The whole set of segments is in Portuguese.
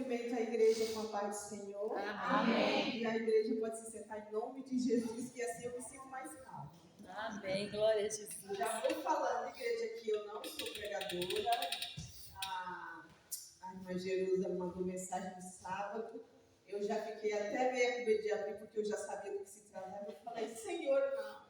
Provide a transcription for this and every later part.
cumprimento a igreja com a paz do Senhor. Amém. E a igreja pode se sentar em nome de Jesus, que assim eu me sinto mais calma. Amém. Glória a Jesus. Já vou falando, igreja, que eu não sou pregadora. A irmã Jerusa mandou mensagem no sábado. Eu já fiquei até meio com medo de abrir, porque eu já sabia do que se tratava. Eu falei, Senhor, não.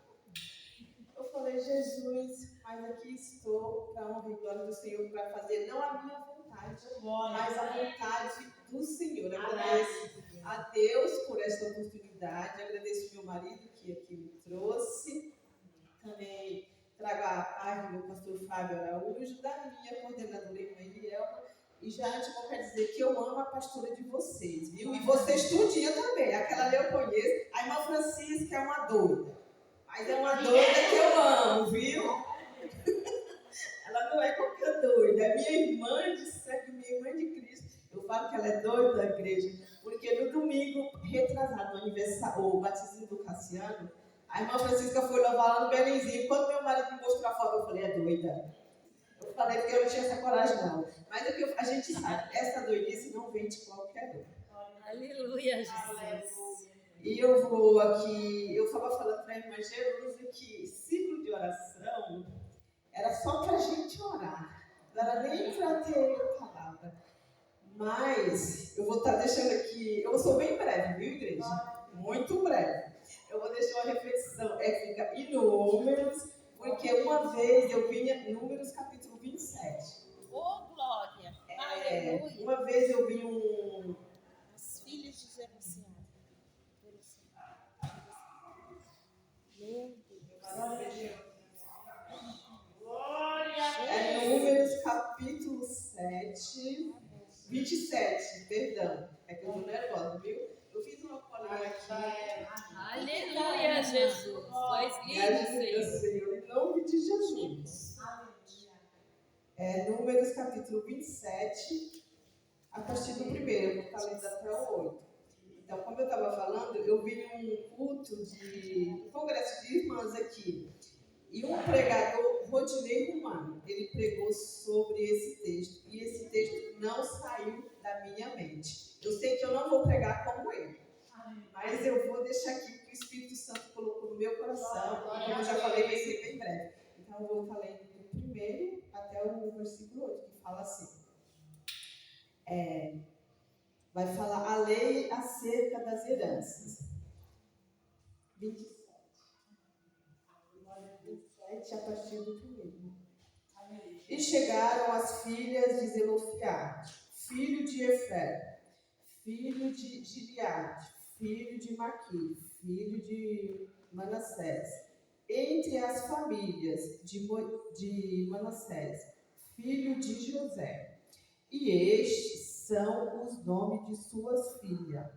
Eu falei, Jesus, mas aqui estou para a honra e glória do Senhor, para fazer não a minha vontade, mas a vontade do Senhor. Agradeço a Deus por esta oportunidade, agradeço ao meu marido que aqui me trouxe, também trago a paz do meu pastor Fábio Araújo, da minha coordenadora irmã Elielma, e já antemão quer dizer que eu amo a pastora de vocês, viu? E vocês tudinha também, aquela ali eu conheço, a irmã Francisca é uma doida. Mas é uma doida que eu amo, viu? Ela não é qualquer doida. É minha irmã de sangue, minha irmã de Cristo. Eu falo que ela é doida da igreja, porque no domingo retrasado, no aniversário, o batismo do Cassiano, a irmã Francisca foi louvar lá no Belenzinho. Quando meu marido me mostrou a foto, eu falei, é doida. Eu falei porque eu não tinha essa coragem, não. Mas é que a gente sabe, essa doidice não vem de qualquer doida. Aleluia, Jesus. E eu vou aqui, eu estava falando para a irmã Jerusa que ciclo de oração era só para a gente orar, não era nem para ter palavra. Mas eu vou estar deixando aqui, eu sou bem breve, viu, igreja? Muito breve. Eu vou deixar uma reflexão, fica em Números, porque uma vez eu vinha em Números capítulo 27. Glória! Aleluia! Uma vez eu vi As filhas de Jerusalém. Números capítulo 7, 27, perdão. É que eu tô nervosa, viu? Eu fiz uma colinha aqui. Aleluia, Jesus. Nós livres, Senhor, em nome de Jesus. Números capítulo 27, a partir do primeiro, eu vou estar lendo até o 8. Então, como eu estava falando, eu vi um culto um congresso de irmãs aqui. E um pregador, Rodinei Romano, ele pregou sobre esse texto. E esse texto não saiu da minha mente. Eu sei que eu não vou pregar como ele. Mas eu vou deixar aqui que o Espírito Santo colocou no meu coração. Como eu já falei, vai ser bem breve. Então, eu vou estar lendo do primeiro até o versículo 8, que fala assim. Vai falar a lei acerca das heranças. 27, a partir do primeiro. E chegaram as filhas de Zelofiade, filho de Efer, filho de Gileade, filho de Maqui, filho de Manassés, entre as famílias de Manassés, filho de José. E estes são os nomes de suas filhas: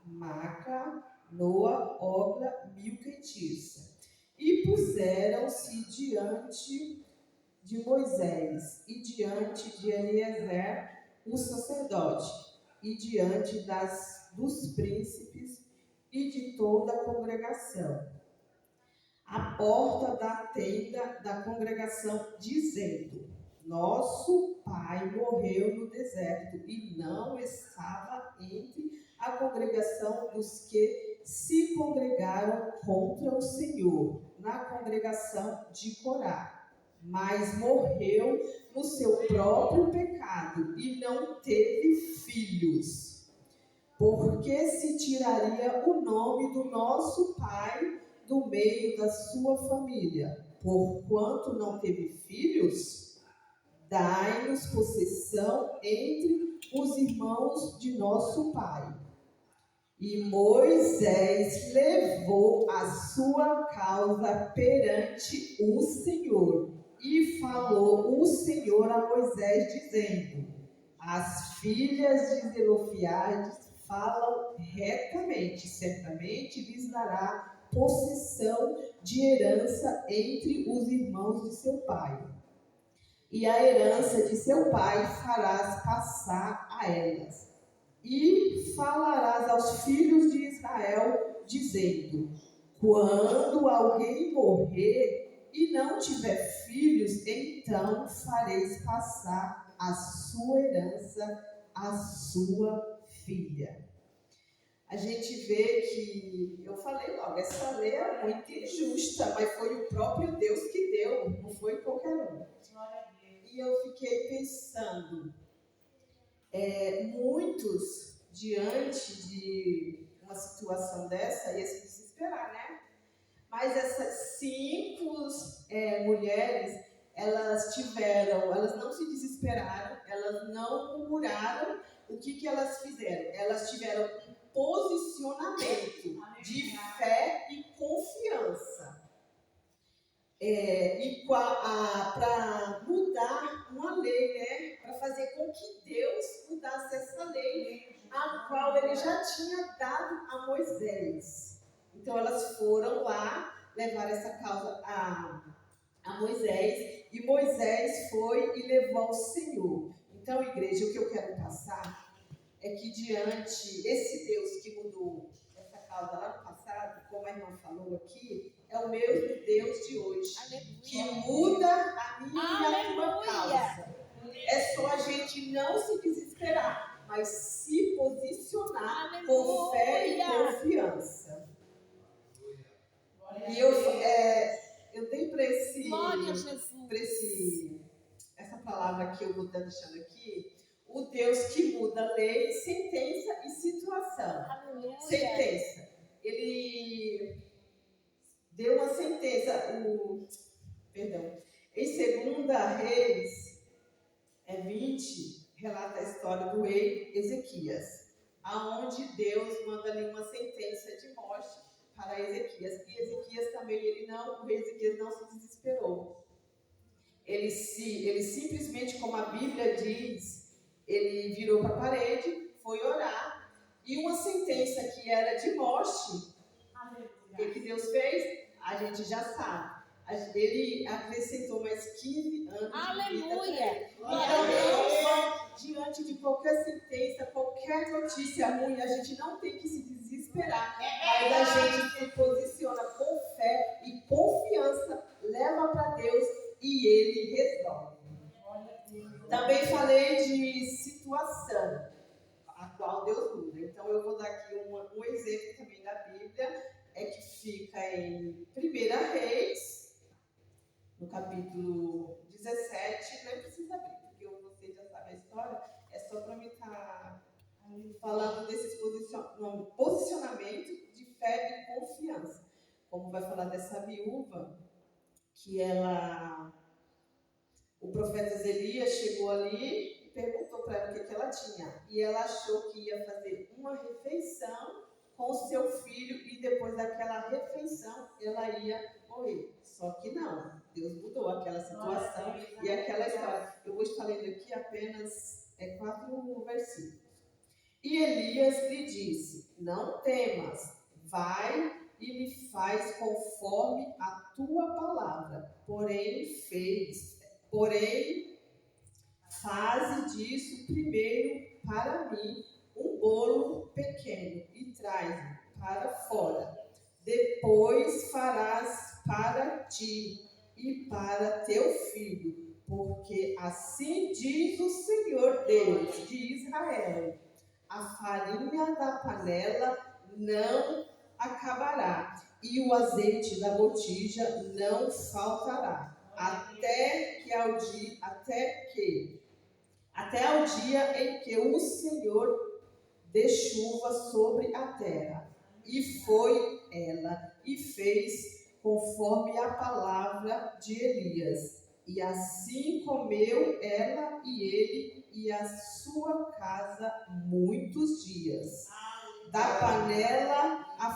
Maca, Noa, Ogla, Milca e Tirsa. E puseram-se diante de Moisés e diante de Eliezer, o sacerdote, e diante dos príncipes e de toda a congregação, à porta da tenda da congregação, dizendo: Nosso pai morreu no deserto e não estava entre a congregação dos que se congregaram contra o Senhor, na congregação de Corá, mas morreu no seu próprio pecado e não teve filhos. Porque se tiraria o nome do nosso pai do meio da sua família, porquanto não teve filhos? Dai-nos possessão entre os irmãos de nosso pai. E Moisés levou a sua causa perante o Senhor. E falou o Senhor a Moisés, dizendo: As filhas de Zelofiade falam retamente, certamente lhes dará possessão de herança entre os irmãos de seu pai. E a herança de seu pai farás passar a elas. E falarás aos filhos de Israel, dizendo: Quando alguém morrer e não tiver filhos, então fareis passar a sua herança a sua filha. A gente vê que, eu falei logo, essa lei é muito injusta, mas foi o próprio Deus que deu, não foi qualquer um. E eu fiquei pensando, muitos, diante de uma situação dessa, ia se desesperar, né? Mas essas 5 mulheres, elas não se desesperaram, elas não murmuraram. O que elas fizeram? Elas tiveram um posicionamento de fé e confiança. E para mudar uma lei, né? Para fazer com que Deus mudasse essa lei, a qual ele já tinha dado a Moisés. Então elas foram lá levar essa causa a Moisés, e Moisés foi e levou ao Senhor. Então, igreja, o que eu quero passar é que diante esse Deus que mudou essa causa lá no passado, como a irmã falou aqui, é o mesmo Deus de hoje, que muda a minha e a tua causa. É só a gente não se desesperar, mas se posicionar com fé e confiança. E eu dei para essa palavra que eu vou estar deixando aqui, o Deus que muda lei, sentença e situação. Aleluia. Sentença. Ele deu uma sentença, em 2 Reis 20, relata a história do rei Ezequias, aonde Deus manda ali uma sentença de morte para Ezequias. E Ezequias também, o rei Ezequias não se desesperou. Ele simplesmente, como a Bíblia diz, ele virou para a parede, foi orar, e uma sentença que era de morte, o que Deus fez? A gente já sabe. Ele acrescentou mais 15 anos de vida para ele. Então, diante de qualquer sentença, qualquer notícia ruim, a gente não tem que se desesperar, mas a gente se posiciona com fé e confiança, leva para Deus e Ele resolve. Também falei de situação, a qual Deus muda. Então eu vou dar aqui um exemplo também da Bíblia, que fica em 1 Reis, no capítulo 17, nem precisa abrir, porque você já sabe a história, é só para mim estar falando desses posicionamento de fé e confiança. Como vai falar dessa viúva, que o profeta Elias chegou ali e perguntou para ela o que ela tinha. E ela achou que ia fazer uma refeição com o seu filho e depois daquela refeição ela ia morrer. Só que não, Deus mudou aquela situação e aquela história. Eu vou estar lendo aqui apenas 4 versículos. E Elias lhe disse: não temas, vai e me faz conforme a tua palavra. Porém, faze disso primeiro para mim um bolo pequeno e traz-me para fora. Depois farás para ti e para teu filho, porque assim diz o Senhor Deus de Israel: a farinha da panela não acabará e o azeite da botija não faltará, até ao dia em que o Senhor dê chuva sobre a terra. E foi ela e fez conforme a palavra de Elias. E assim comeu ela e ele e a sua casa muitos dias. Da panela a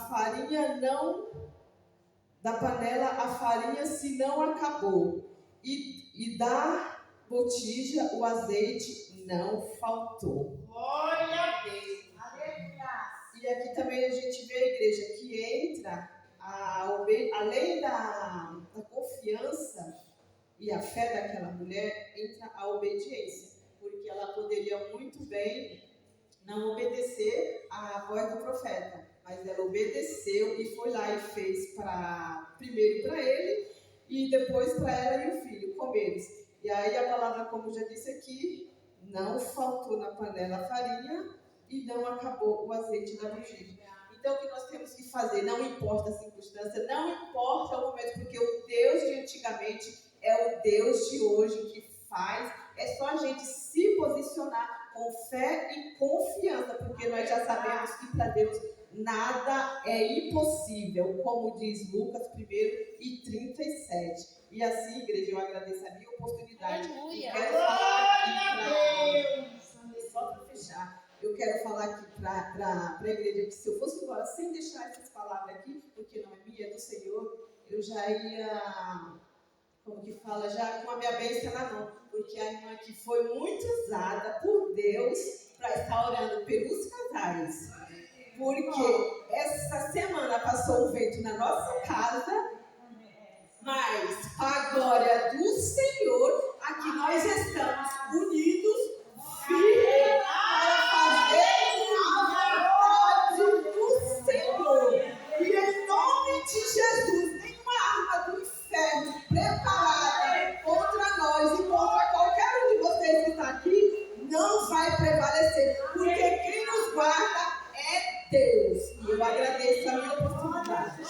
farinha se não acabou, e da botija o azeite não faltou. Glória a Deus. Aleluia. E aqui também a gente vê a igreja que entra, além da confiança e a fé daquela mulher, entra a obediência, porque ela poderia muito bem não obedecer à voz do profeta, mas ela obedeceu e foi lá e fez primeiro para ele e depois para ela e o filho comerem. E aí a palavra, como já disse aqui, não faltou na panela a farinha e não acabou o azeite da botija. Então, o que nós temos que fazer? Não importa a circunstância, não importa o momento, porque o Deus de antigamente é o Deus de hoje que faz. É só a gente se posicionar com fé e confiança, porque nós já sabemos que para Deus nada é impossível, como diz Lucas 1:37. E assim, igreja, eu agradeço a minha oportunidade. Aleluia. Quero falar aqui só para fechar. Eu quero falar aqui para a igreja que se eu fosse embora sem deixar essas palavras aqui, porque não é minha, é do Senhor, eu já ia, como que fala, já com a minha bênção na mão, porque a irmã aqui foi muito usada por Deus para estar orando pelos casais, porque essa semana passou um vento na nossa casa, mas para a glória do Senhor, aqui nós estamos unidos, firmes, para fazer a vontade do Senhor. E em nome de Jesus, nenhuma arma do inferno preparada contra nós e contra qualquer um de vocês que está aqui não vai prevalecer, porque quem nos guarda é Deus. E eu agradeço a minha oportunidade.